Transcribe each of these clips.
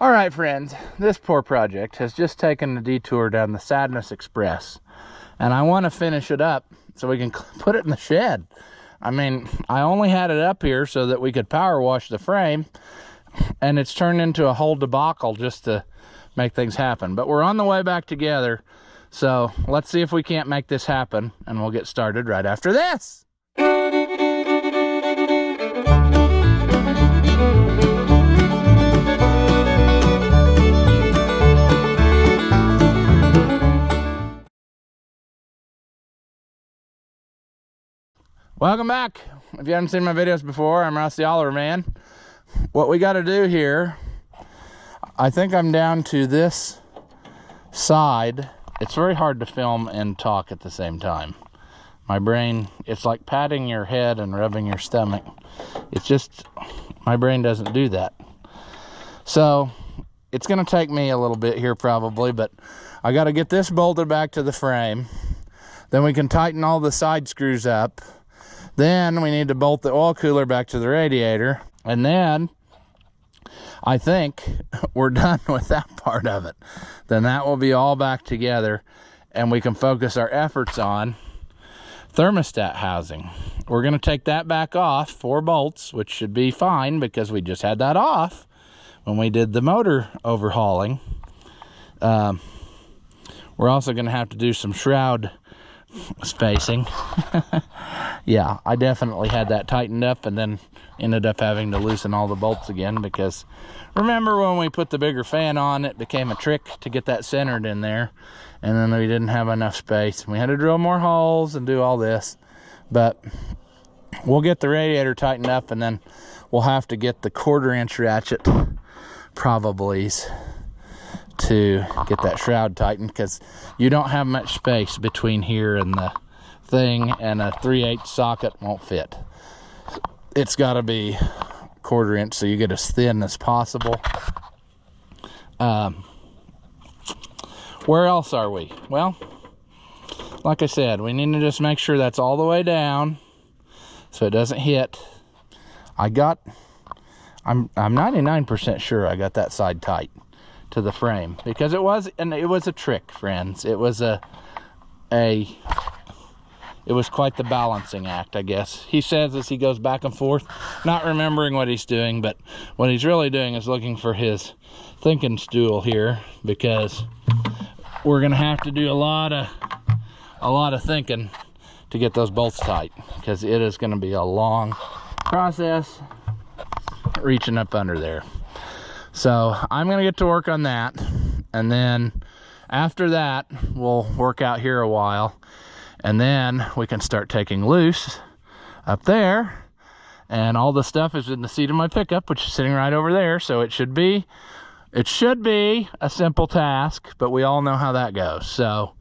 All right, friends, this poor project has just taken a detour down the Sadness Express, and I want to finish it up so we can put it in the shed. I mean, I only had it up here so that we could power wash the frame, and it's turned into a whole debacle just to make things happen. But we're on the way back together, so let's see if we can't make this happen, and we'll get started right after this. Welcome back. If you haven't seen my videos before, I'm Rusty Oliver Man. What we got to do here, I think I'm down to this side. It's very hard to film and talk at the same time. My brain, it's like patting your head and rubbing your stomach. It's just, my brain doesn't do that. So it's going to take me a little bit here probably, but I got to get this bolted back to the frame. Then we can tighten all the side screws up. Then we need to bolt the oil cooler back to the radiator. And then I think we're done with that part of it. Then that will be all back together and we can focus our efforts on thermostat housing. We're going to take that back off, 4 bolts, which should be fine because we just had that off when we did the motor overhauling. We're also going to have to do some shroud spacing. Yeah, I definitely had that tightened up and then ended up having to loosen all the bolts again because remember when we put the bigger fan on, it became a trick to get that centered in there, and then we didn't have enough space. We had to drill more holes and do all this, but we'll get the radiator tightened up and then we'll have to get the 1/4-inch ratchet probably to get that shroud tightened because you don't have much space between here and the thing, and a 3/8 socket won't fit. It's got to be 1/4-inch so you get as thin as possible. Where else are we? Well, like I said, we need to just make sure that's all the way down so it doesn't hit. I'm 99% sure I got that side tight to the frame because it was a trick, friends. It was it was quite the balancing act, I guess. He says as he goes back and forth, not remembering what he's doing, but what he's really doing is looking for his thinking stool here because we're gonna have to do a lot of thinking to get those bolts tight because it is gonna be a long process reaching up under there. So I'm gonna get to work on that, and then after that we'll work out here a while, and then we can start taking loose up there, and all the stuff is in the seat of my pickup, which is sitting right over there. So it should be a simple task, but we all know how that goes. So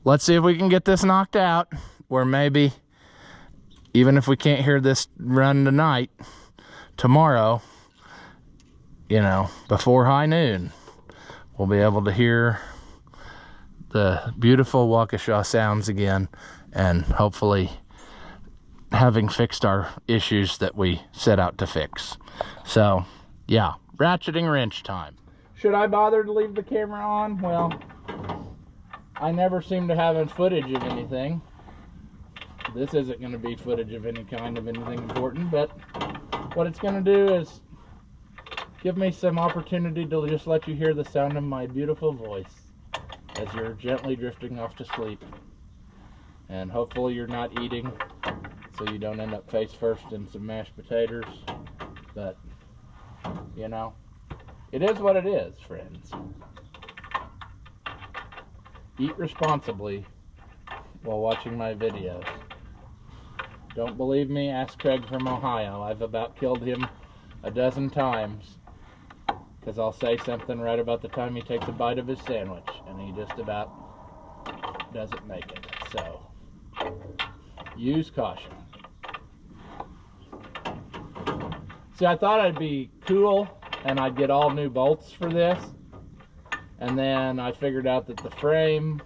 let's see if we can get this knocked out, where maybe even if we can't hear this run tonight, tomorrow, you know, before high noon, we'll be able to hear the beautiful Waukesha sounds again, and hopefully having fixed our issues that we set out to fix. So yeah, ratcheting wrench time. Should I bother to leave the camera on? Well, I never seem to have footage of anything. This isn't going to be footage of any kind of anything important, but what it's going to do is give me some opportunity to just let you hear the sound of my beautiful voice as you're gently drifting off to sleep. And hopefully you're not eating so you don't end up face first in some mashed potatoes. But, you know, it is what it is, friends. Eat responsibly while watching my videos. Don't believe me? Ask Craig from Ohio. I've about killed him a dozen times because I'll say something right about the time he takes a bite of his sandwich and he just about doesn't make it. So use caution. See, I thought I'd be cool and I'd get all new bolts for this, and then I figured out that the frame,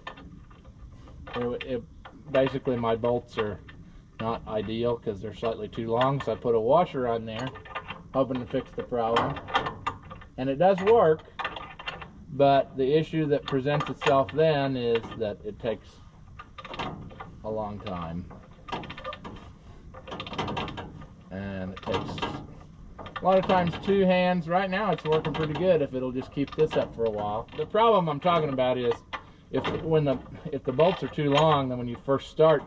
basically my bolts are not ideal because they're slightly too long, so I put a washer on there hoping to fix the problem. And it does work, but the issue that presents itself then is that it takes a long time. And it takes a lot of times 2 hands. Right now it's working pretty good if it'll just keep this up for a while. The problem I'm talking about is if the bolts are too long, then when you first start,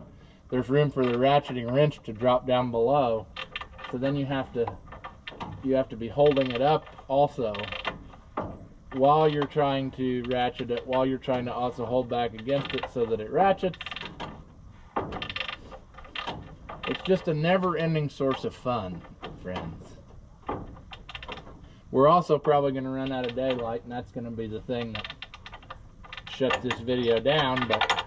there's room for the ratcheting wrench to drop down below. So then you have to be holding it up also while you're trying to ratchet it, while you're trying to also hold back against it so that it ratchets. It's just a never-ending source of fun, friends. We're also probably going to run out of daylight, and that's going to be the thing that shuts this video down. But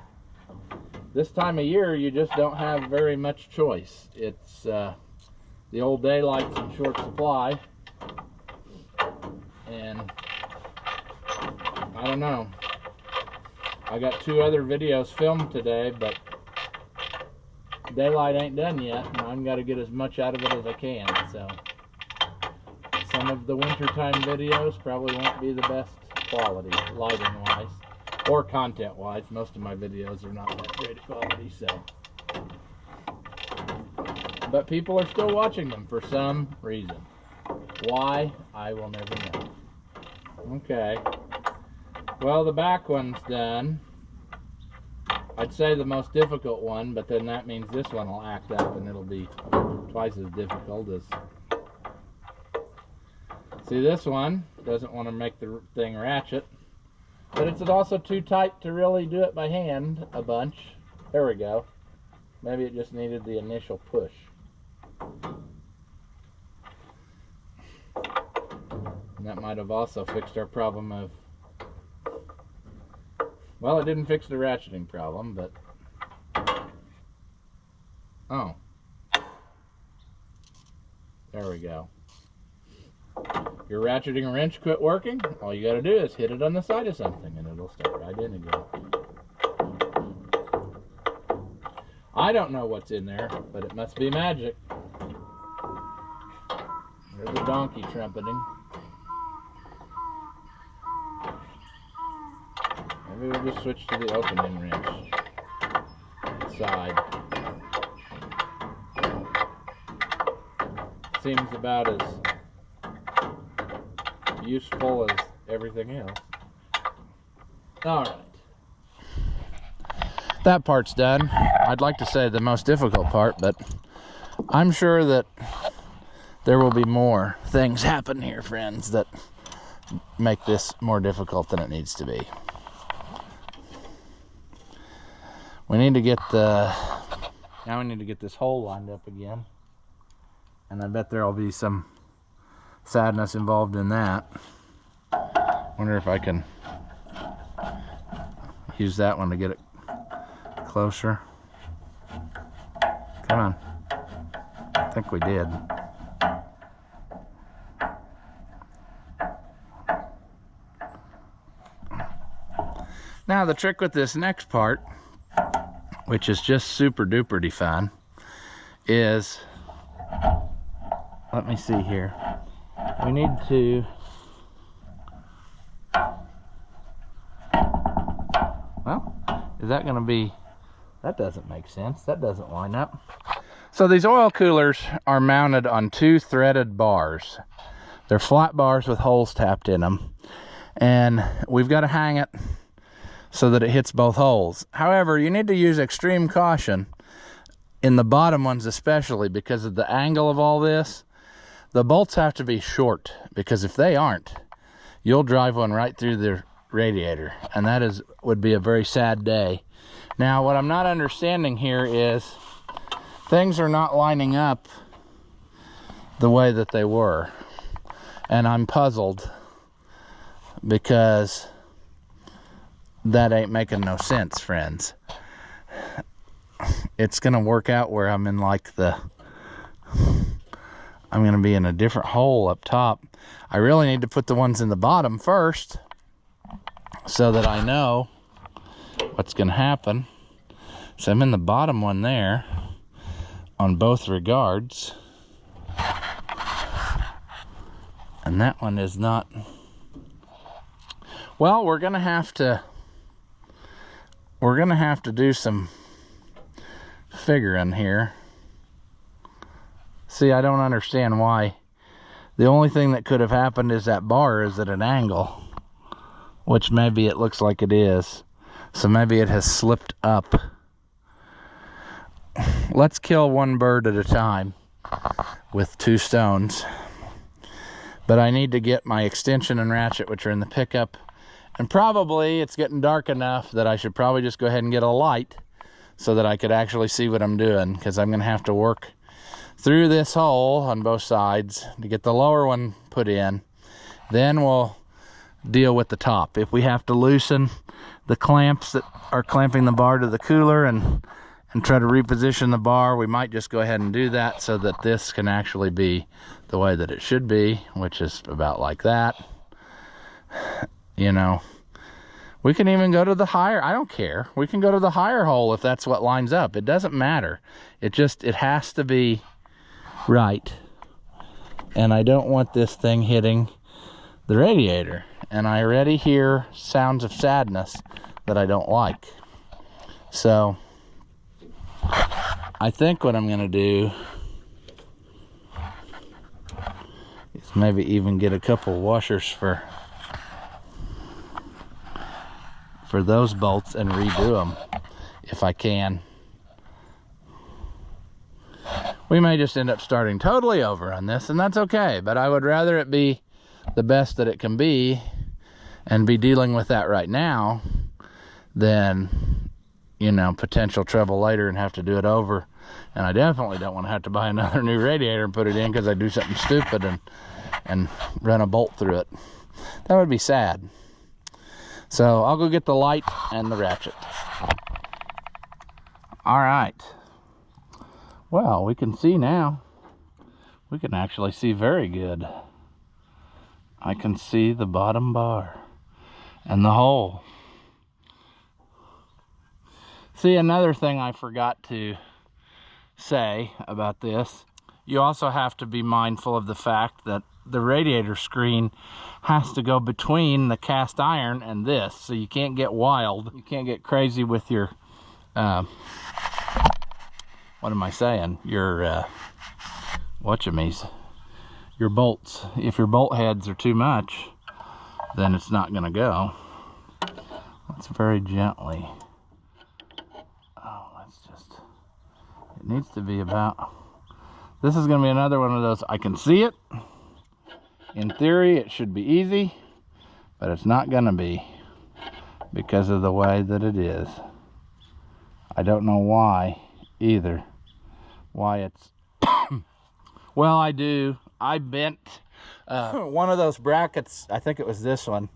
this time of year, you just don't have very much choice. It's the old daylight's in short supply, and I don't know. I got 2 other videos filmed today, but daylight ain't done yet, and I've got to get as much out of it as I can. So some of the wintertime videos probably won't be the best quality, lighting-wise, or content-wise. Most of my videos are not that great quality, so. But people are still watching them for some reason. Why? I will never know. Okay. Well, the back one's done. I'd say the most difficult one, but then that means this one will act up and it'll be twice as difficult as... See, this one doesn't want to make the thing ratchet, but it's also too tight to really do it by hand a bunch. There we go. Maybe it just needed the initial push. And that might have also fixed our problem of... Well, it didn't fix the ratcheting problem, but... Oh. There we go. Your ratcheting wrench quit working? All you gotta do is hit it on the side of something and it'll start right in again. I don't know what's in there, but it must be magic. There's a donkey trumpeting. Maybe we'll just switch to the opening wrench side. Seems about as useful as everything else. Alright. That part's done. I'd like to say the most difficult part, but I'm sure that there will be more things happen here, friends, that make this more difficult than it needs to be. We need to get now we need to get this hole lined up again. And I bet there'll be some sadness involved in that. Wonder if I can use that one to get it closer. Come on. I think we did. Now the trick with this next part, which is just super duper fun, is, let me see here. We need to, well, is that going to be, that doesn't make sense. That doesn't line up. So these oil coolers are mounted on 2 threaded bars. They're flat bars with holes tapped in them. And we've got to hang it so that it hits both holes. However, you need to use extreme caution in the bottom ones especially, because of the angle of all this. The bolts have to be short, because if they aren't, you'll drive one right through the radiator, and that would be a very sad day. Now, what I'm not understanding here is things are not lining up the way that they were, and I'm puzzled because that ain't making no sense, friends. It's gonna work out where I'm in like I'm gonna be in a different hole up top. I really need to put the ones in the bottom first so that I know what's gonna happen. So I'm in the bottom one there on both regards. And that one is not. Well, we're gonna have to do some figuring here. See, I don't understand why. The only thing that could have happened is that bar is at an angle, which maybe it looks like it is. So maybe it has slipped up. Let's kill one bird at a time with 2 stones. But I need to get my extension and ratchet, which are in the pickup. And probably it's getting dark enough that I should probably just go ahead and get a light so that I could actually see what I'm doing, because I'm going to have to work through this hole on both sides to get the lower one put in. Then we'll deal with the top. If we have to loosen the clamps that are clamping the bar to the cooler and try to reposition the bar, we might just go ahead and do that so that this can actually be the way that it should be, which is about like that. You know, we can even go to the higher, I don't care. We can go to the higher hole if that's what lines up. It doesn't matter. It has to be right. And I don't want this thing hitting the radiator. And I already hear sounds of sadness that I don't like. So I think what I'm gonna do is maybe even get a couple washers for those bolts and redo them if I can. We may just end up starting totally over on this, and that's okay, but I would rather it be the best that it can be and be dealing with that right now than, you know, potential trouble later and have to do it over. And I definitely don't want to have to buy another new radiator and put it in because I do something stupid and run a bolt through it. That would be sad. So I'll go get the light and the ratchet. All right. Well, we can see now. We can actually see very good. I can see the bottom bar and the hole. See, another thing I forgot to say about this, you also have to be mindful of the fact that the radiator screen has to go between the cast iron and this, so you can't get wild. You can't get crazy with your what am I saying? Your your bolts. If your bolt heads are too much, then it's not gonna go. Let's very gently. Oh, let's just, it needs to be about, this is gonna be another one of those, I can see it. In theory, it should be easy, but it's not gonna be because of the way that it is. I don't know why either. Why it's, well, I do. I bent one of those brackets, I think it was this one,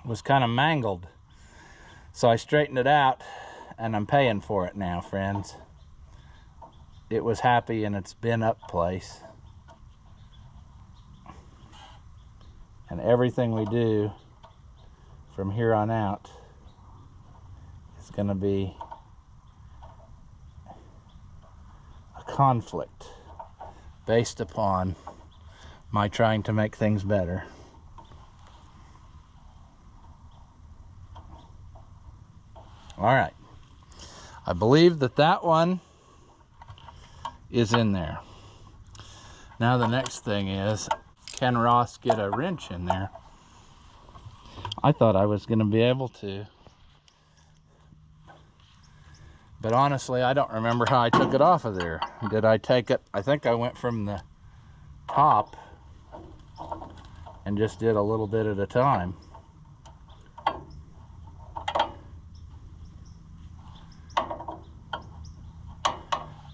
was kind of mangled. So I straightened it out and I'm paying for it now, friends. It was happy in its bent up place. And everything we do from here on out is going to be a conflict based upon my trying to make things better. All right. I believe that that one is in there. Now the next thing is, can Ross get a wrench in there? I thought I was going to be able to. But honestly, I don't remember how I took it off of there. Did I take it? I think I went from the top and just did a little bit at a time.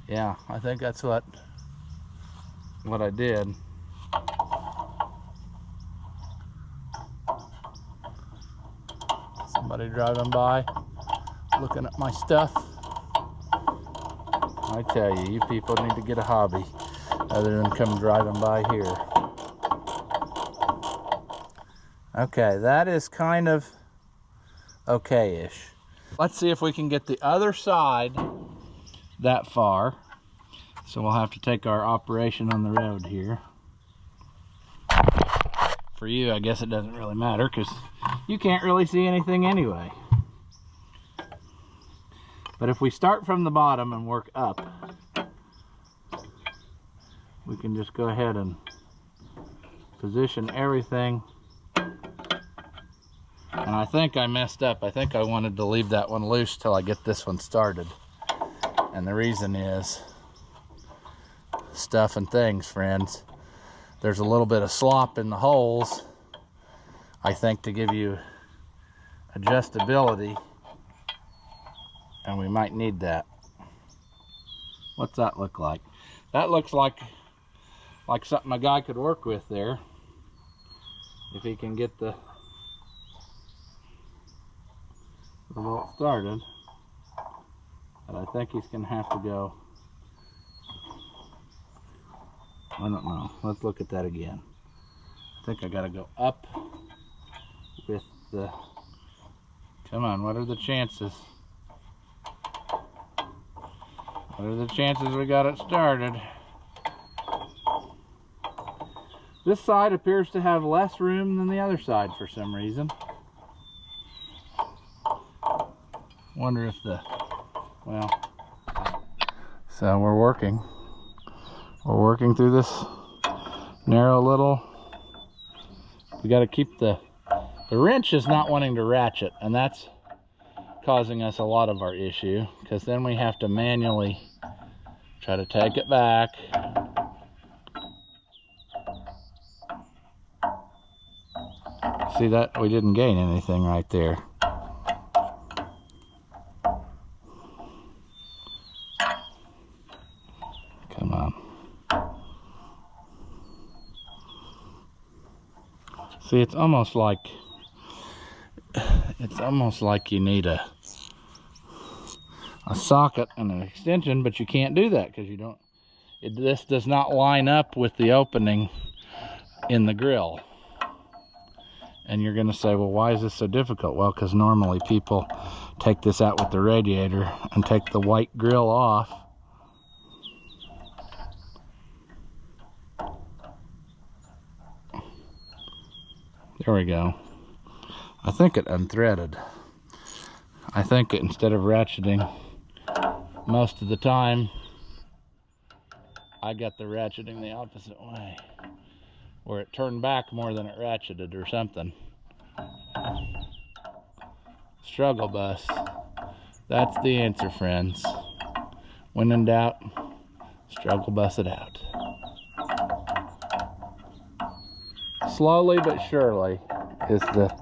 Yeah, I think that's what I did. Somebody driving by, looking at my stuff. I tell you, you people need to get a hobby other than come driving by here. Okay, that is kind of okay-ish. Let's see if we can get the other side that far. So we'll have to take our operation on the road here. For you, I guess it doesn't really matter because you can't really see anything anyway. But if we start from the bottom and work up, we can just go ahead and position everything. And I think I messed up. I think I wanted to leave that one loose till I get this one started. And the reason is stuff and things, friends. There's a little bit of slop in the holes, I think, to give you adjustability, and we might need that. What's that look like? That looks like something a guy could work with there, if he can get the bolt started. But I think he's gonna have to go, I don't know. Let's look at that again. I think I gotta go up with the, come on, what are the chances? What are the chances we got it started? This side appears to have less room than the other side for some reason. Wonder if the, well, so we're working through this narrow little, we got to keep the wrench is not wanting to ratchet, and that's causing us a lot of our issue, because then we have to manually try to take it back. See that? We didn't gain anything right there. Come on. See, it's almost like you need a socket and an extension, but you can't do that because you don't. This does not line up with the opening in the grill. And you're going to say, well, why is this so difficult? Well, because normally people take this out with the radiator and take the white grill off. There we go. I think it unthreaded. I think it, instead of ratcheting most of the time, I got the ratcheting the opposite way, where it turned back more than it ratcheted or something. Struggle bus. That's the answer, friends. When in doubt, struggle bus it out. Slowly but surely is the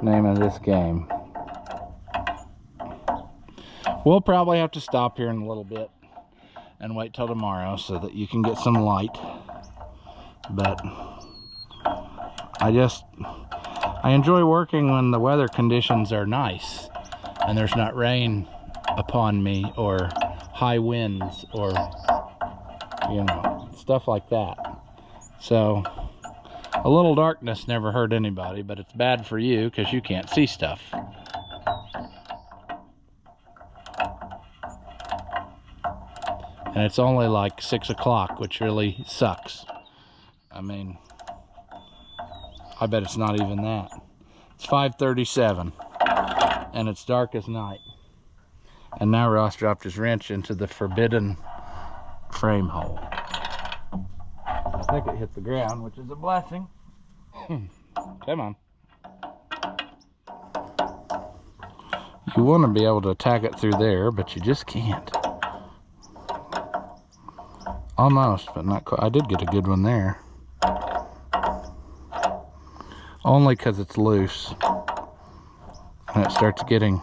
name of this game. We'll probably have to stop here in a little bit and wait till tomorrow so that you can get some light. But I enjoy working when the weather conditions are nice and there's not rain upon me or high winds or, you know, stuff like that. So a little darkness never hurt anybody, but it's bad for you because you can't see stuff. And it's only like 6 o'clock, which really sucks. I mean, I bet it's not even that. It's 5:37 and it's dark as night. And now Ross dropped his wrench into the forbidden frame hole. I think it hit the ground, which is a blessing. Come on. You want to be able to tack it through there, but you just can't. Almost, but not quite. I did get a good one there. Only because it's loose. When it starts getting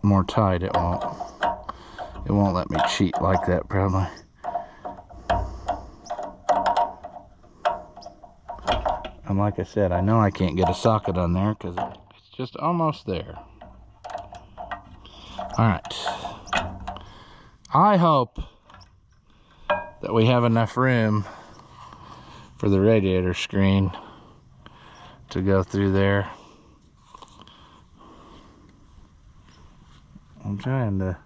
more tight, it won't let me cheat like that, probably. And like I said, I know I can't get a socket on there because it's just almost there. Alright. I hope that we have enough room for the radiator screen to go through there. I'm trying to,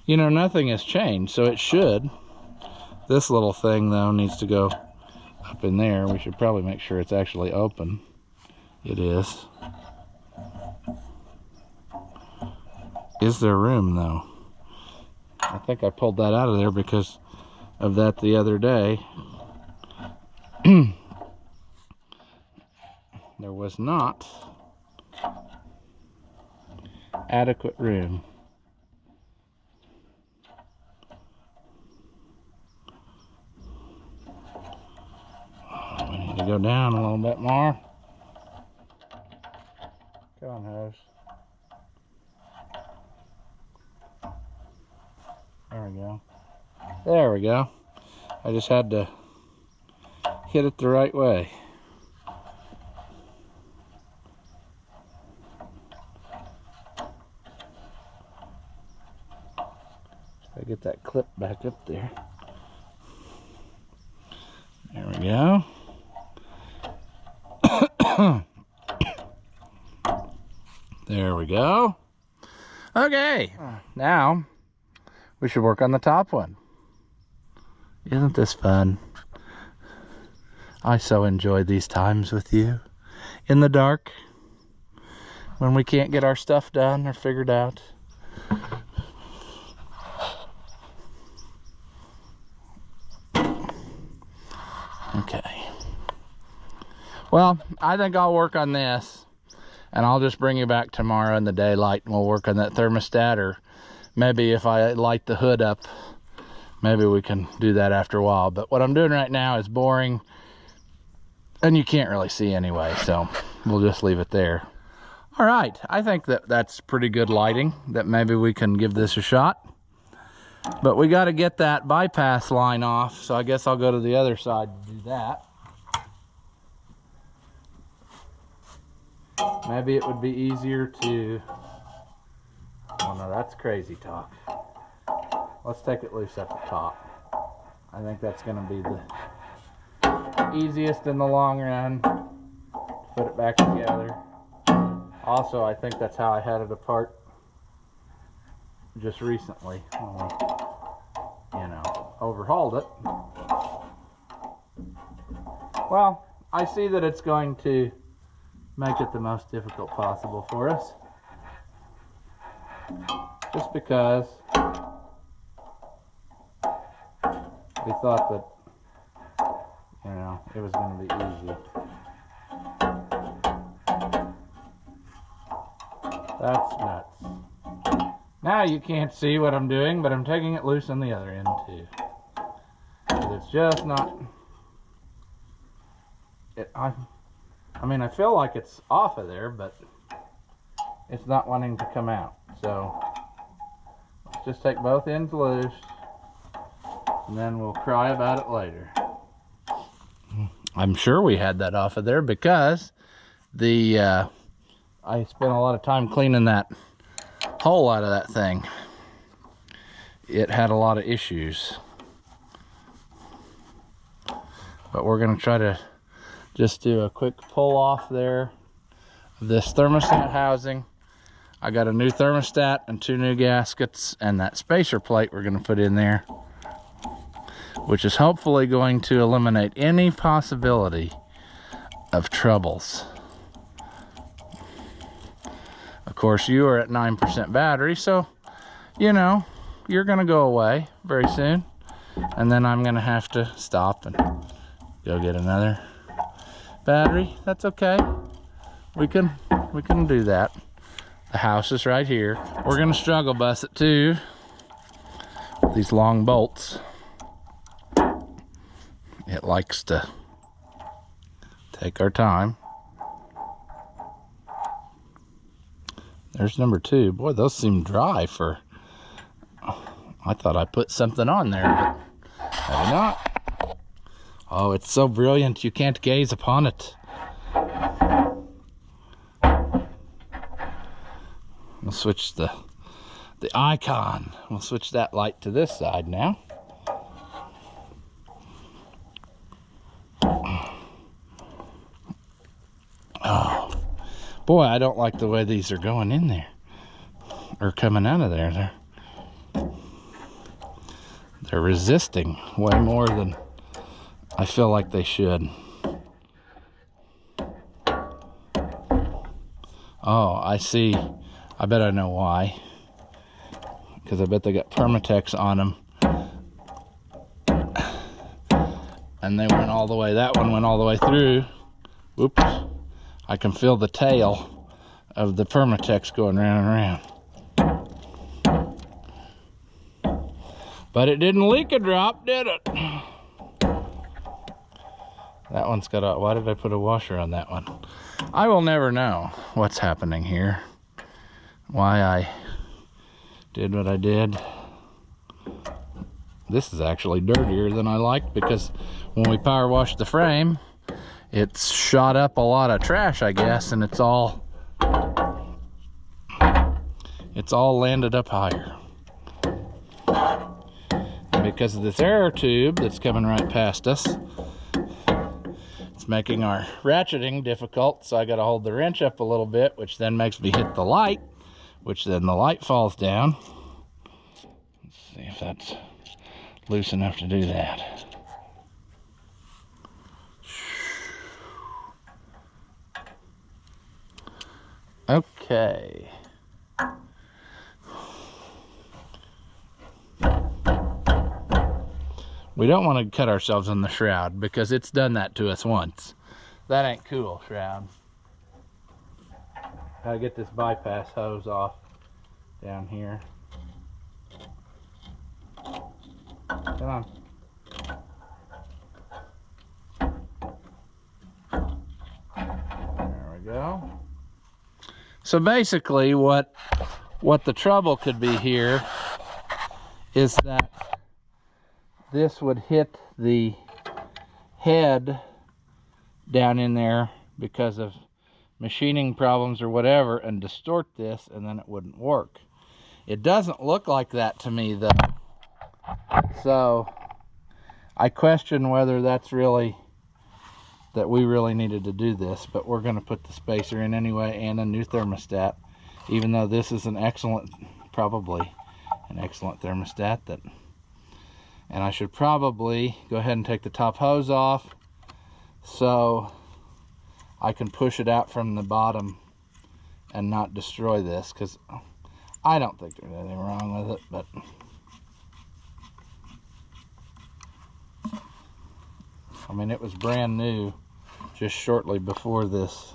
you know, nothing has changed, so it should. This little thing though needs to go up in there. We should probably make sure it's actually open. It is. Is there room though? I think I pulled that out of there because of that the other day. There was not adequate room. Oh, we need to go down a little bit more. Come on, hose. There we go. There we go. I just had to hit it the right way. I get that clip back up there. There we go. There we go. Okay, now we should work on the top one. Isn't this fun? I so enjoy these times with you in the dark when we can't get our stuff done or figured out. Okay. Well, I think I'll work on this, and I'll just bring you back tomorrow in the daylight, and we'll work on that thermostat, or maybe if I light the hood up, maybe we can do that after a while. But what I'm doing right now is boring, and you can't really see anyway, so we'll just leave it there. All right, I think that's pretty good lighting, that maybe we can give this a shot. But we got to get that bypass line off, so I guess I'll go to the other side to do that. Maybe it would be easier to... Oh no, that's crazy talk. Let's take it loose at the top. I think that's going to be the easiest in the long run. Put it back together. Also, I think that's how I had it apart just recently. You know, overhauled it. Well, I see that it's going to make it the most difficult possible for us. Just because we thought that, you know, it was going to be easy. That's nuts. Now you can't see what I'm doing, but I'm taking it loose on the other end too. It's just not... I mean, I feel like it's off of there, but it's not wanting to come out. So let's just take both ends loose, and then we'll cry about it later. I'm sure we had that off of there because I spent a lot of time cleaning that hole out of that thing. It had a lot of issues. But we're going to try to just do a quick pull off there of this thermostat housing. I got a new thermostat and 2 new gaskets and that spacer plate we're going to put in there, which is hopefully going to eliminate any possibility of troubles. Of course, you are at 9% battery, so you know you're going to go away very soon, and then I'm going to have to stop and go get another battery. That's okay. We can do that. The house is right here. We're going to struggle bus it too with these long bolts. It likes to take our time. There's number 2. Boy, those seem dry for... I thought I put something on there, but maybe not. Oh, it's so brilliant, you can't gaze upon it. We'll switch the icon. We'll switch that light to this side now. Oh, boy, I don't like the way these are going in there, or coming out of there. They're resisting way more than I feel like they should. Oh, I see. I bet I know why. Because I bet they got Permatex on them. And they went all the way, that one went all the way through. Whoops. I can feel the tail of the Permatex going round and round. But it didn't leak a drop, did it? That one's got a, why did I put a washer on that one? I will never know what's happening here. Why I did what I did. This is actually dirtier than I liked, because when we power washed the frame, it's shot up a lot of trash, I guess, and it's all landed up higher. And because of this air tube that's coming right past us, it's making our ratcheting difficult, so I got to hold the wrench up a little bit, which then makes me hit the light, which then the light falls down. Let's see if that's loose enough to do that. Okay. We don't want to cut ourselves in the shroud because it's done that to us once. That ain't cool, shroud. Gotta get this bypass hose off down here. Come on. There we go. So basically what the trouble could be here is that this would hit the head down in there because of machining problems or whatever and distort this, and then it wouldn't work. It doesn't look like that to me though. So I question whether that's really, that we really needed to do this, but we're going to put the spacer in anyway and a new thermostat, even though this is an excellent, probably an excellent thermostat. That, and I should probably go ahead and take the top hose off so I can push it out from the bottom and not destroy this, because I don't think there's anything wrong with it, but I mean, it was brand new just shortly before this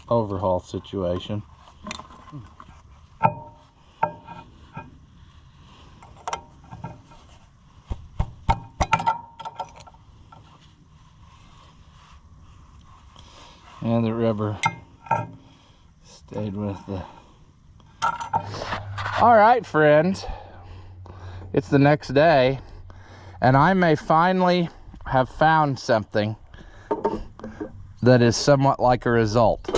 overhaul situation. And the rubber stayed with the... All right, friends. It's the next day, and I may finally have found something that is somewhat like a result,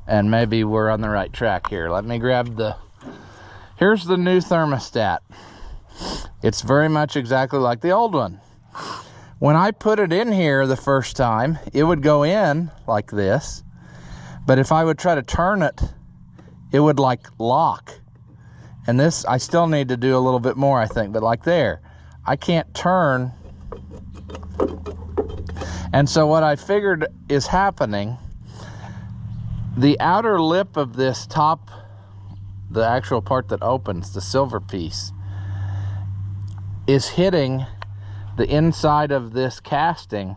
and maybe we're on the right track here. Let me grab the, here's the new thermostat. It's very much exactly like the old one. When I put it in here the first time, it would go in like this, but if I would try to turn it, it would like lock. And this, I still need to do a little bit more, I think, but like there, I can't turn. And so what I figured is happening, the outer lip of this top, the actual part that opens, the silver piece, is hitting the inside of this casting.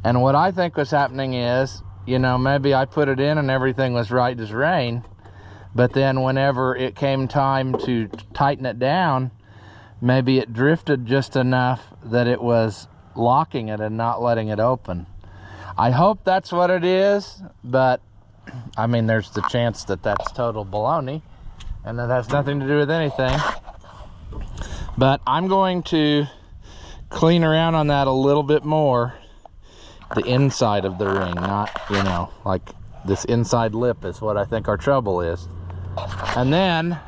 And what I think was happening is, you know, maybe I put it in and everything was right as rain, but then whenever it came time to tighten it down, maybe it drifted just enough that it was locking it and not letting it open. I hope that's what it is, but I mean, there's the chance that that's total baloney and that has nothing to do with anything. But I'm going to clean around on that a little bit more, the inside of the ring, not, you know, like this inside lip is what I think our trouble is. And then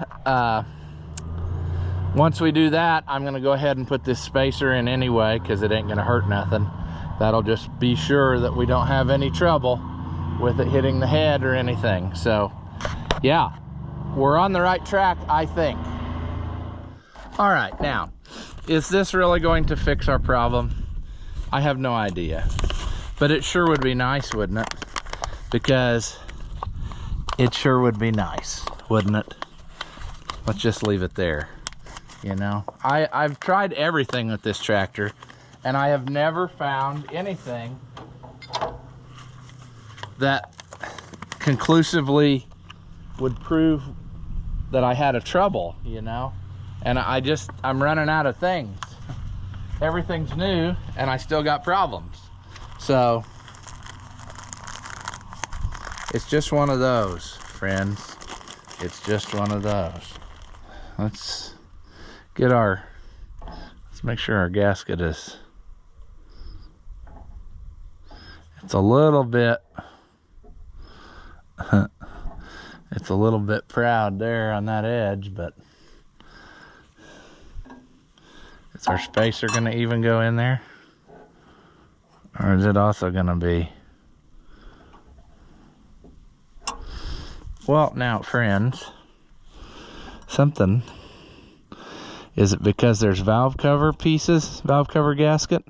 once we do that, I'm going to go ahead and put this spacer in anyway, because it ain't going to hurt nothing. That'll just be sure that we don't have any trouble with it hitting the head or anything. So yeah, we're on the right track, I think. All right, now, is this really going to fix our problem? I have no idea, but it sure would be nice, wouldn't it? Because it sure would be nice, wouldn't it? Let's just leave it there, you know? I've tried everything with this tractor, and I have never found anything that conclusively would prove that I had a trouble, you know? And I'm running out of things. Everything's new, and I still got problems. So, it's just one of those, friends. It's just one of those. Let's make sure our gasket is, it's a little bit proud there on that edge, but is our spacer gonna even go in there? Or is it also gonna be? Well, now, friends, is it because there's valve cover gasket?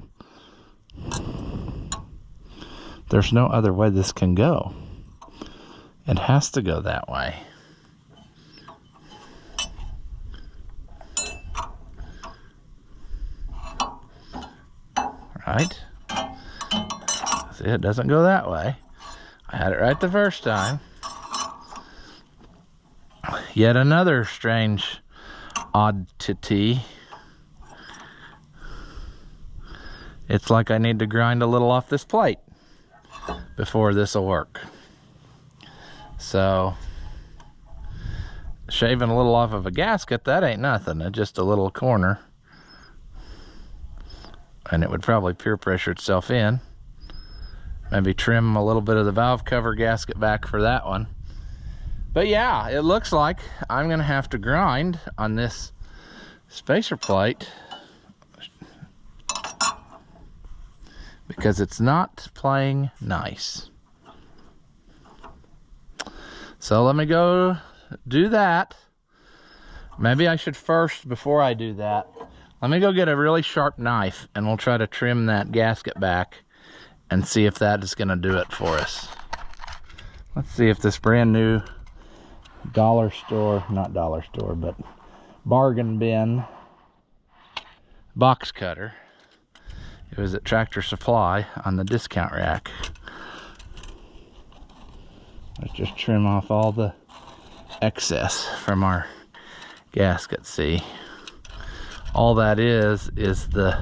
There's no other way this can go. It has to go that way. Right? See, it doesn't go that way. I had it right the first time. Yet another strange oddity. It's like I need to grind a little off this plate before this will work. So, shaving a little off of a gasket, that ain't nothing. It's just a little corner. And it would probably peer pressure itself in. Maybe trim a little bit of the valve cover gasket back for that one. But yeah, it looks like I'm gonna have to grind on this spacer plate because it's not playing nice. So let me go do that. Maybe I should first, before I do that, let me go get a really sharp knife and we'll try to trim that gasket back and see if that is gonna do it for us. Let's see if this brand new dollar store, not dollar store, but bargain bin box cutter. It was at Tractor Supply on the discount rack. Let's just trim off all the excess from our gasket. See, all that is the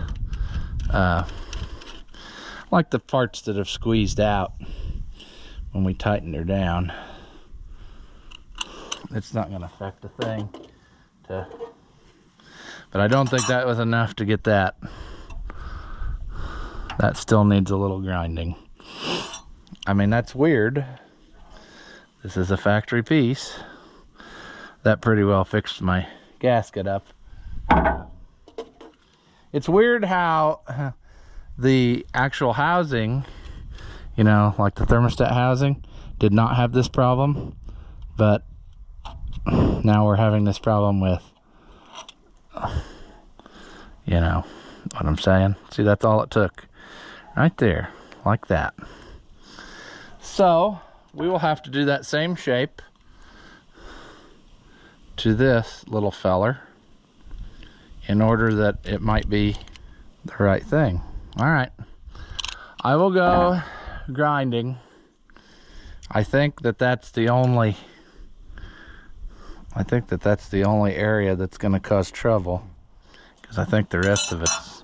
like the parts that have squeezed out when we tightened her down. It's not going to affect a thing. But I don't think that was enough to get that. That still needs a little grinding. I mean, that's weird. This is a factory piece. That pretty well fixed my gasket up. It's weird how the actual housing, you know, like the thermostat housing, did not have this problem. But now we're having this problem with, you know what I'm saying? See, that's all it took. Right there, like that. So, we will have to do that same shape to this little feller in order that it might be the right thing. All right, I will go grinding. I think that that's the only area that's going to cause trouble, because I think the rest of it's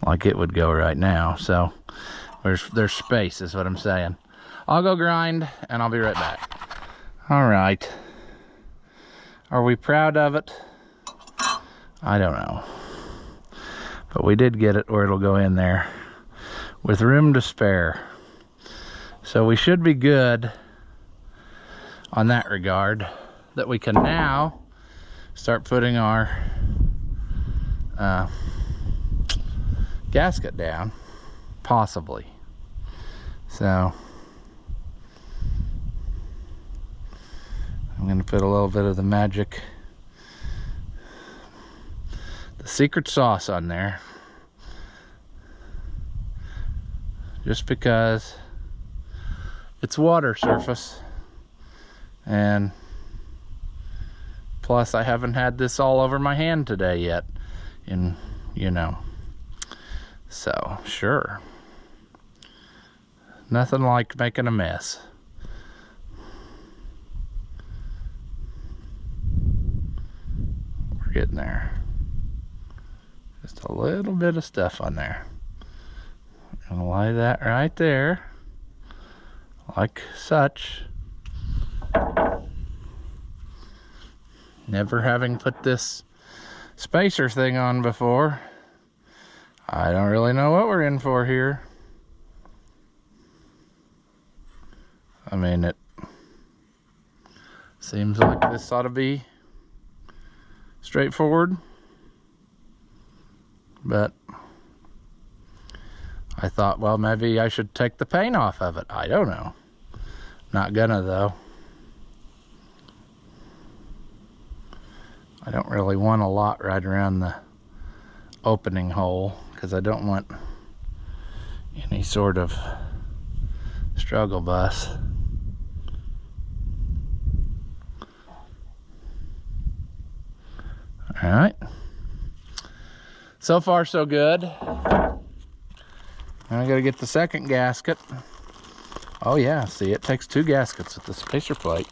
like it would go right now. So there's space, is what I'm saying. I'll go grind and I'll be right back. All right, are we proud of it? I don't know, but we did get it where it'll go in there with room to spare. So we should be good on that regard, that we can now start putting our gasket down, possibly. So I'm going to put a little bit of the magic the secret sauce on there. Just because it's water surface, and plus I haven't had this all over my hand today yet, and you know, so sure, nothing like making a mess. We're getting there. Just a little bit of stuff on there. I'm gonna lay that right there, like such. Never having put this spacer thing on before, I don't really know what we're in for here. I mean, it seems like this ought to be straightforward, but I thought, well, maybe I should take the paint off of it. I don't know. Not gonna, though. I don't really want a lot right around the opening hole, because I don't want any sort of struggle bus. All right. So far, so good. I gotta get the second gasket. Oh yeah, see, it takes 2 gaskets with the spacer plate.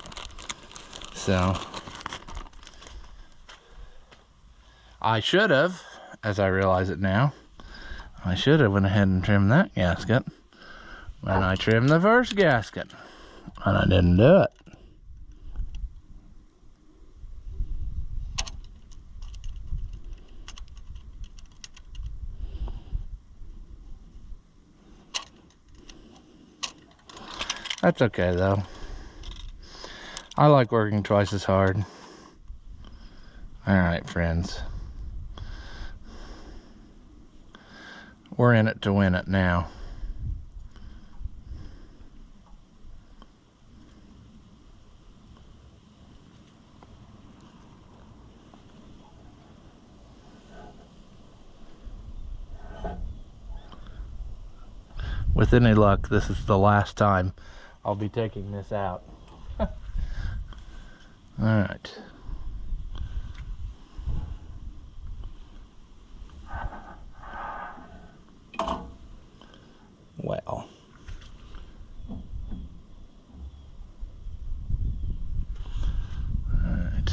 So I should have, as I realize it now, I should have went ahead and trimmed that gasket when I trimmed the first gasket, and I didn't do it. That's okay, though. I like working twice as hard. All right, friends. We're in it to win it now. With any luck, this is the last time I'll be taking this out. All right. Well. All right.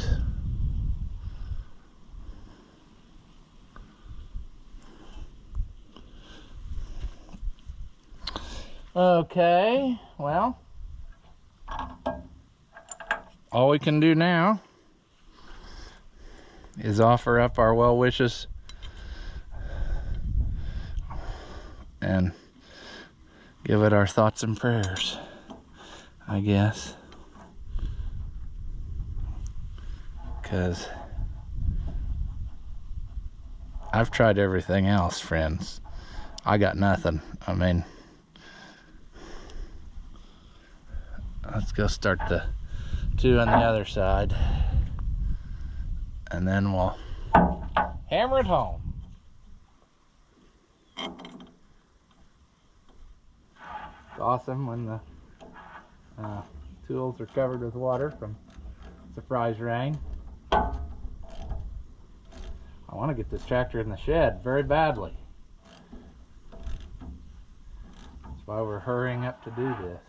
Okay, well, all we can do now is offer up our well wishes and give it our thoughts and prayers, I guess, because I've tried everything else, friends. I got nothing. I mean, let's go start the 2 on the other side, and then we'll hammer it home. It's awesome when the tools are covered with water from surprise rain. I want to get this tractor in the shed very badly. That's why we're hurrying up to do this.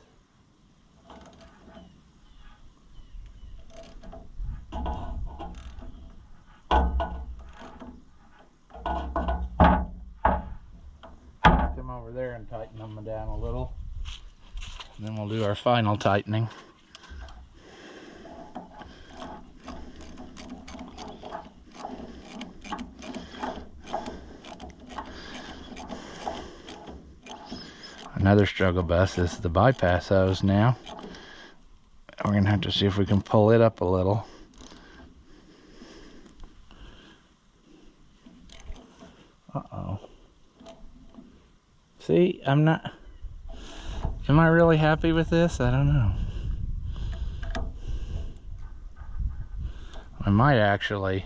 Come over there and tighten them down a little, and then we'll do our final tightening. Another struggle bus is the bypass hose now. We're gonna have to see if we can pull it up a little. Uh-oh. See, am I really happy with this? I don't know. I might actually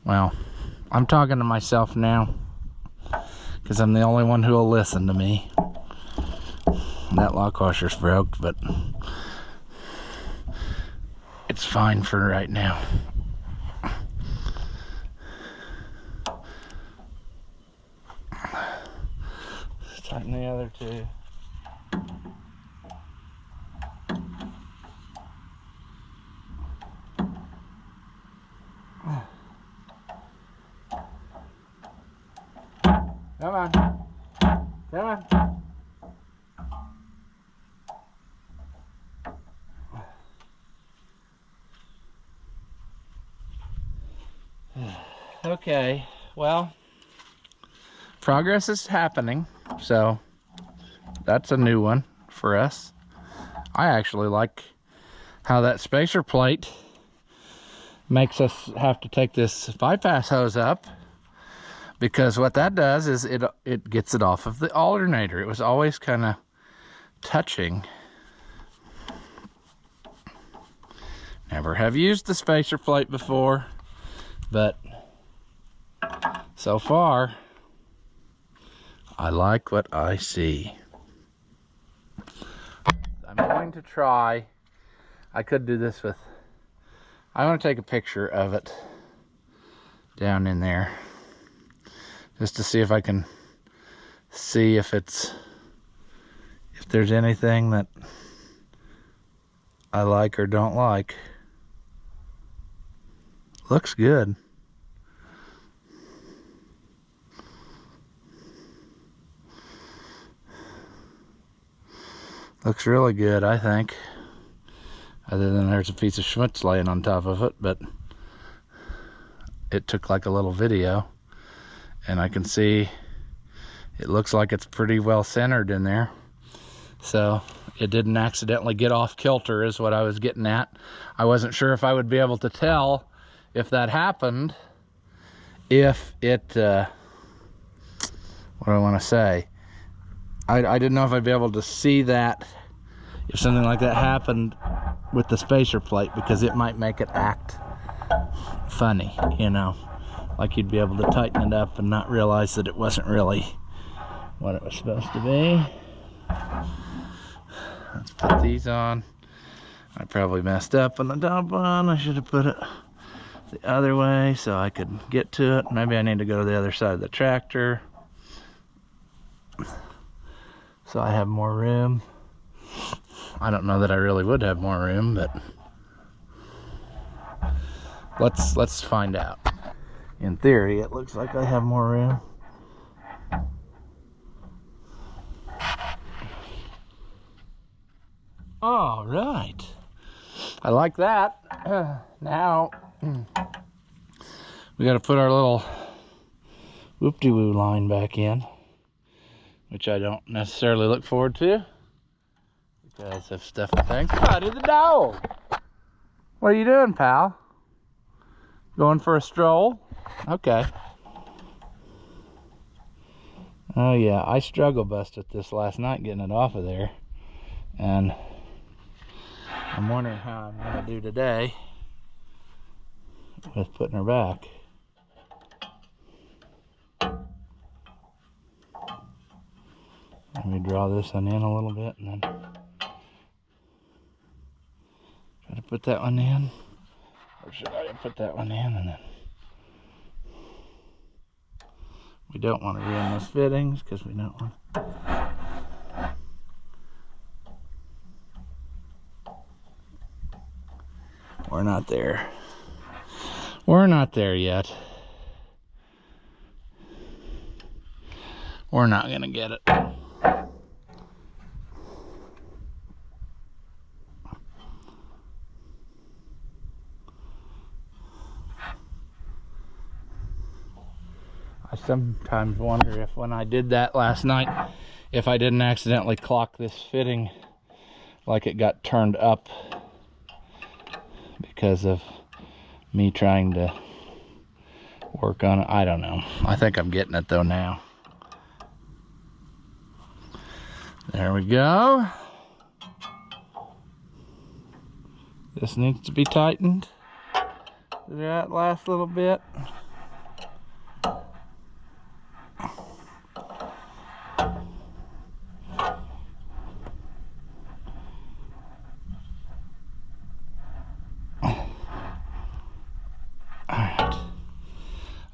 Well, I'm talking to myself now because I'm the only one who will listen to me. That lock washer's broke, but it's fine for right now. Let's tighten the other two. Come on. Come on. Okay, well, progress is happening, so that's a new one for us. I actually like how that spacer plate makes us have to take this bypass hose up, because what that does is it gets it off of the alternator. It was always kind of touching. Never have used the spacer plate before, but so far I like what I see. I'm going to try, I could do this with, I want to take a picture of it down in there just to see if I can see if there's anything that I like or don't like. Looks good. Looks really good, I think. Other than there's a piece of schmutz laying on top of it, but it took like a little video, and I can see it looks like it's pretty well centered in there. So it didn't accidentally get off kilter is what I was getting at. I wasn't sure if I would be able to tell if that happened, if it, what do I want to say? I didn't know if I'd be able to see that if something like that happened with the spacer plate, because it might make it act funny, you know, like you'd be able to tighten it up and not realize that it wasn't really what it was supposed to be. Let's put these on. I probably messed up on the top one. I should have put it the other way so I could get to it. Maybe I need to go to the other side of the tractor so I have more room. I don't know that I really would have more room, but let's find out. In theory, it looks like I have more room. All right, I like that. Now we got to put our little whoop-de-woo line back in, which I don't necessarily look forward to because of stuff and things. Buddy the dog, what are you doing, pal? Going for a stroll? Okay. Oh yeah, I struggle busted this last night getting it off of there, and I'm wondering how I'm going to do today with putting her back. Let me draw this one in a little bit and then try to put that one in. Or should I put that one in and then... We don't want to ruin those fittings because we don't want... We're not there. We're not there yet. We're not gonna get it. I sometimes wonder if when I did that last night, if I didn't accidentally clock this fitting like it got turned up because of me trying to work on it. I don't know. I think I'm getting it though now. There we go. This needs to be tightened to that last little bit.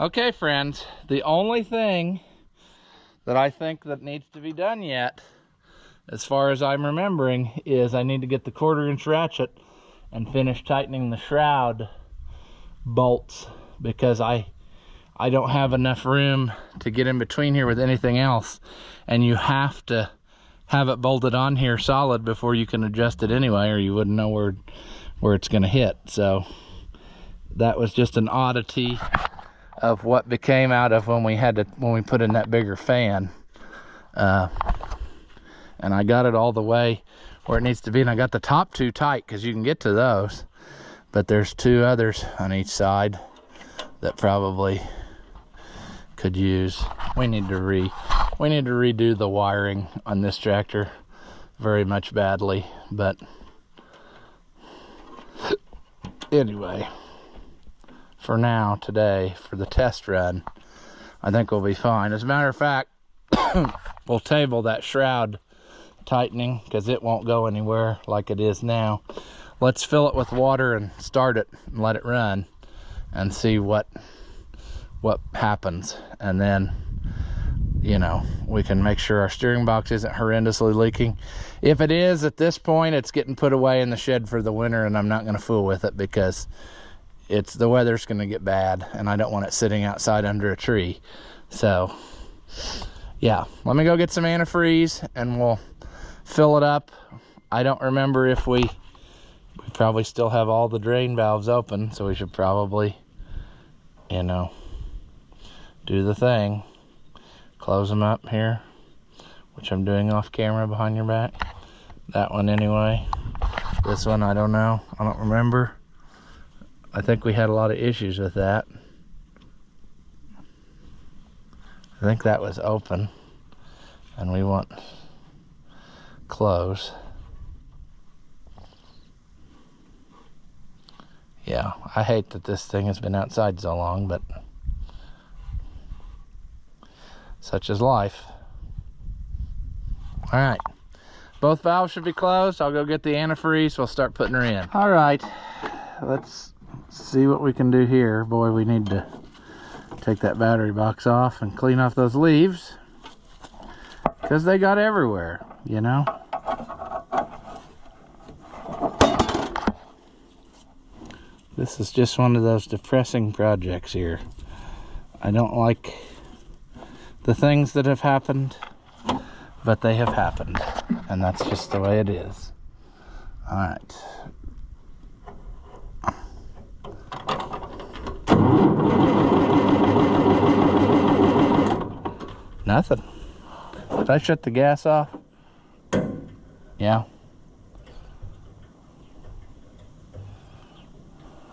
Okay, friends, the only thing that I think that needs to be done yet, as far as I'm remembering, is I need to get the 1/4-inch ratchet and finish tightening the shroud bolts, because I don't have enough room to get in between here with anything else, and you have to have it bolted on here solid before you can adjust it anyway, or you wouldn't know where it's going to hit. So that was just an oddity of what became out of when we put in that bigger fan, and I got it all the way where it needs to be, and I got the top 2 tight because you can get to those, but there's 2 others on each side that probably could use. We need to redo the wiring on this tractor very much badly, but anyway, for now, today, for the test run, I think we'll be fine. As a matter of fact, we'll table that shroud tightening because it won't go anywhere like it is now. Let's fill it with water and start it and let it run and see what happens, and then, you know, we can make sure our steering box isn't horrendously leaking. If it is, at this point, it's getting put away in the shed for the winter, and I'm not going to fool with it because the weather's going to get bad, and I don't want it sitting outside under a tree. So yeah, let me go get some antifreeze and we'll fill it up. I don't remember if we probably still have all the drain valves open, so we should probably, you know, do the thing, close them up here, which I'm doing off camera behind your back. That one anyway. This one, I don't know, I don't remember. I think we had a lot of issues with that. I think that was open, and we want close. Yeah, I hate that this thing has been outside so long, but such is life. All right, both valves should be closed. I'll go get the antifreeze. We'll start putting her in. All right, let's see what we can do here. Boy, we need to take that battery box off and clean off those leaves because they got everywhere, you know. This is just one of those depressing projects here. I don't like the things that have happened, but they have happened, and that's just the way it is. All right. Nothing. Did I shut the gas off? Yeah.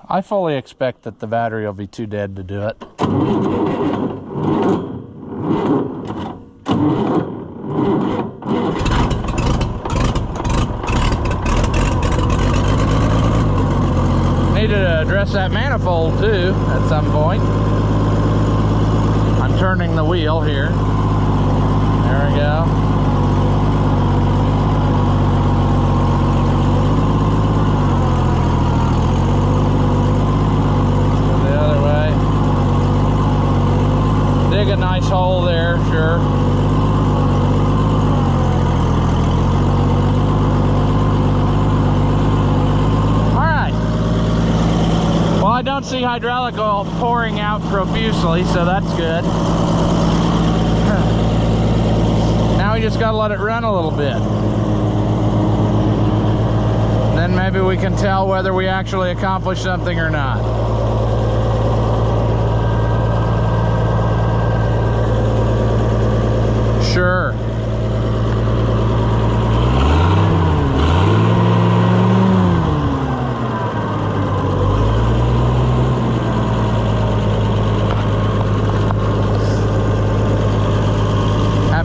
I fully expect that the battery will be too dead to do it. Need to address that manifold too at some point. I'm turning the wheel here. There we go. Go the other way. Dig a nice hole there, sure. Alright. Well, I don't see hydraulic oil pouring out profusely, so that's good. Now we just gotta let it run a little bit. Then maybe we can tell whether we actually accomplished something or not. Sure.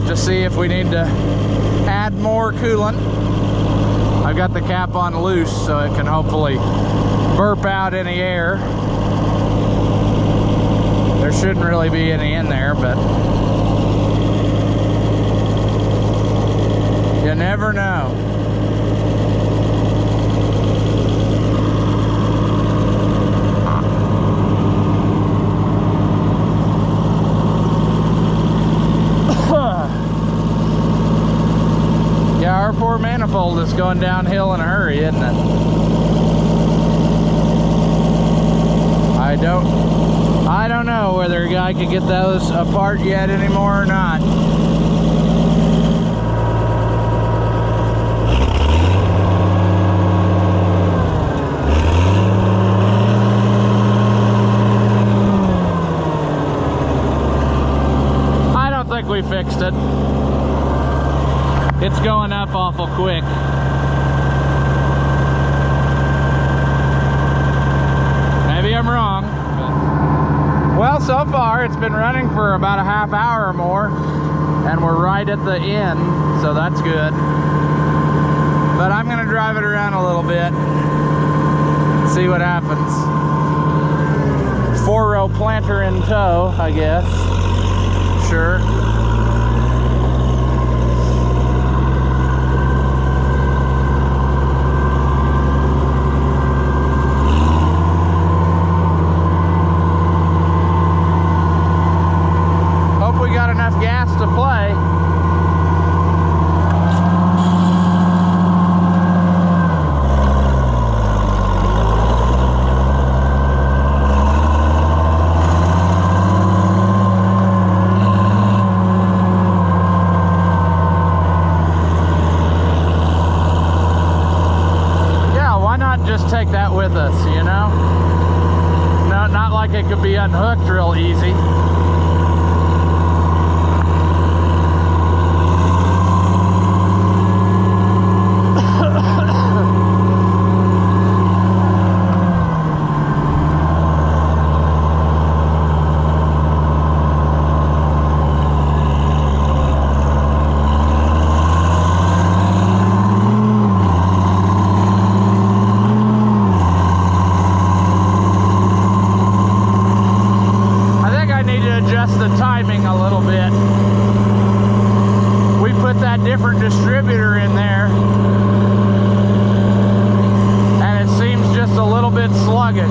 To see if we need to add more coolant. I've got the cap on loose so it can hopefully burp out any air. There shouldn't really be any in there, but you never know. poor manifold is going downhill in a hurry, isn't it? I don't know whether a guy could get those apart yet anymore or not. I don't think we fixed it. It's going up awful quick. Maybe I'm wrong. Well, so far it's been running for about a half hour or more, and we're right at the end, so that's good. But I'm gonna drive it around a little bit, see what happens. 4-row planter in tow, I guess. Sure. Enough gas to play. Yeah, why not just take that with us, you know? No, not like it could be unhooked real easy. Different distributor in there, and it seems just a little bit sluggish.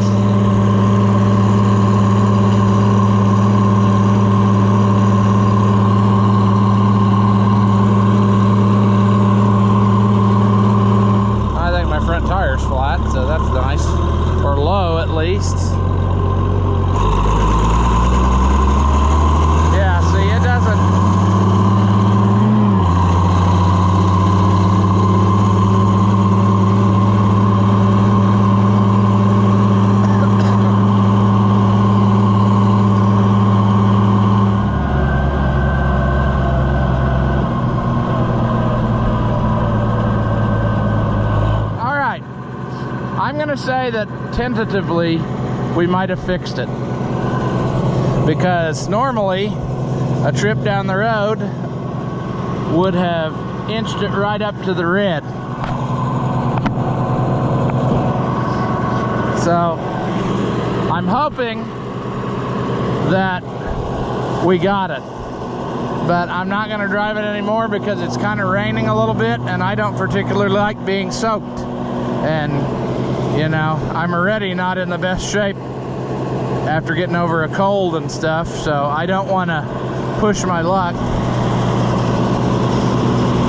I think my front tire's flat, so that's nice, or low at least. Yeah, see, it doesn't. Say that tentatively we might have fixed it, because normally a trip down the road would have inched it right up to the red. So I'm hoping that we got it, but I'm not going to drive it anymore because it's kind of raining a little bit, and I don't particularly like being soaked. And you know, I'm already not in the best shape after getting over a cold and stuff, so I don't want to push my luck.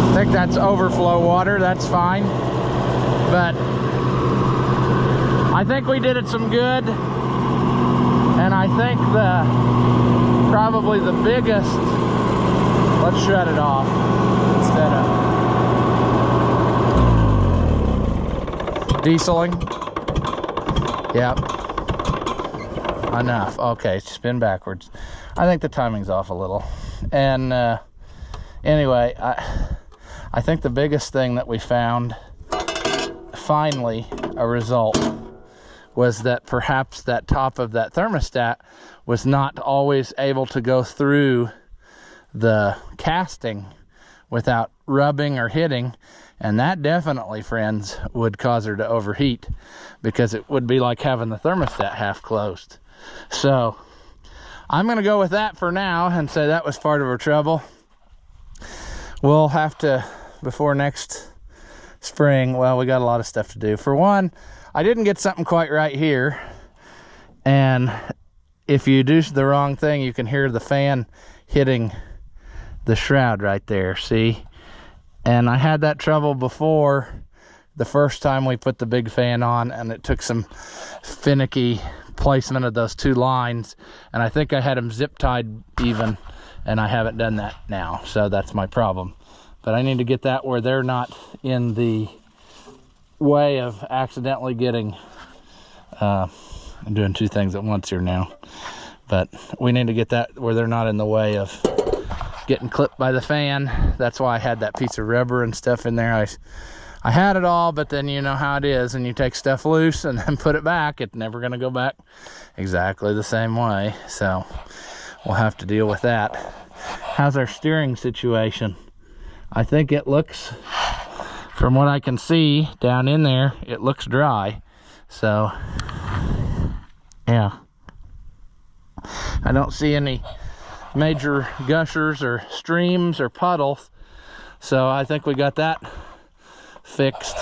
I think that's overflow water, that's fine. But I think we did it some good, and I think probably the biggest, let's shut it off instead of dieseling. Yep. Enough. Okay, spin backwards. I think the timing's off a little. And anyway, I think the biggest thing that we found, finally a result, was that perhaps that top of that thermostat was not always able to go through the casting without rubbing or hitting. And that definitely, friends, would cause her to overheat, because it would be like having the thermostat half closed. So I'm going to go with that for now and say that was part of her trouble. We'll have to, before next spring, well, we got a lot of stuff to do. For one, I didn't get something quite right here. And if you do the wrong thing, you can hear the fan hitting the shroud right there, see? And I had that trouble before the first time we put the big fan on, and it took some finicky placement of those two lines, and I think I had them zip tied even, and I haven't done that now, so that's my problem. But I need to get that where they're not in the way of accidentally getting I'm doing two things at once here now, but we need to get that where they're not in the way of getting clipped by the fan. That's why I had that piece of rubber and stuff in there. I had it all, but then you know how it is, and you take stuff loose and then put it back, it's never going to go back exactly the same way, so we'll have to deal with that. How's our steering situation? I think it looks, from what I can see down in there, it looks dry, so yeah, I don't see any major gushers or streams or puddles, so I think we got that fixed.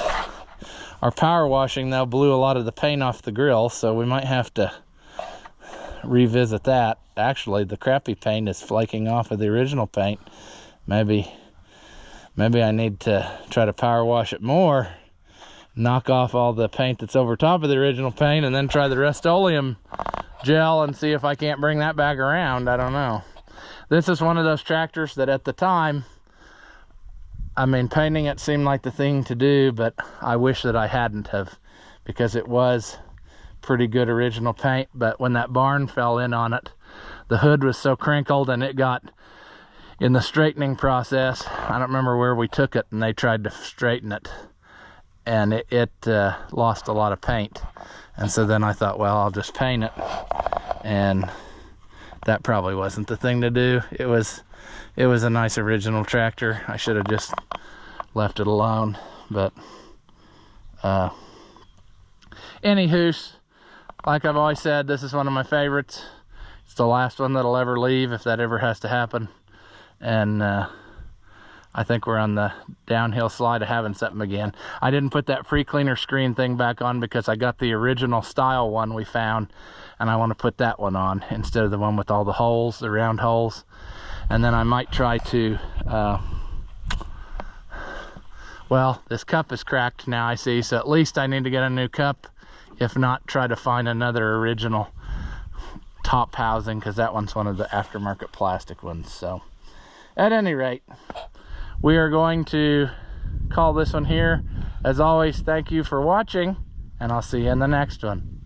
Our power washing though blew a lot of the paint off the grill, so we might have to revisit that. Actually, the crappy paint is flaking off of the original paint. Maybe I need to try to power wash it more, knock off all the paint that's over top of the original paint, and then try the Rust-Oleum gel and see if I can't bring that back around. I don't know. This is one of those tractors that at the time, I mean, painting it seemed like the thing to do, but I wish that I hadn't have, because it was pretty good original paint. But when that barn fell in on it, the hood was so crinkled, and it got, in the straightening process, I don't remember where we took it, and they tried to straighten it, and it lost a lot of paint. And so then I thought, well, I'll just paint it, and that probably wasn't the thing to do. It was a nice original tractor. I should have just left it alone. But anywho, like I've always said, this is one of my favorites. It's the last one that'll ever leave, if that ever has to happen. And I think we're on the downhill slide of having something again. I didn't put that pre-cleaner screen thing back on because I got the original style one we found, and I want to put that one on instead of the one with all the holes, the round holes. And then I might try to, well, this cup is cracked now, I see, so at least I need to get a new cup. If not, try to find another original top housing, because that one's one of the aftermarket plastic ones. So at any rate, we are going to call this one here. As always, thank you for watching, and I'll see you in the next one.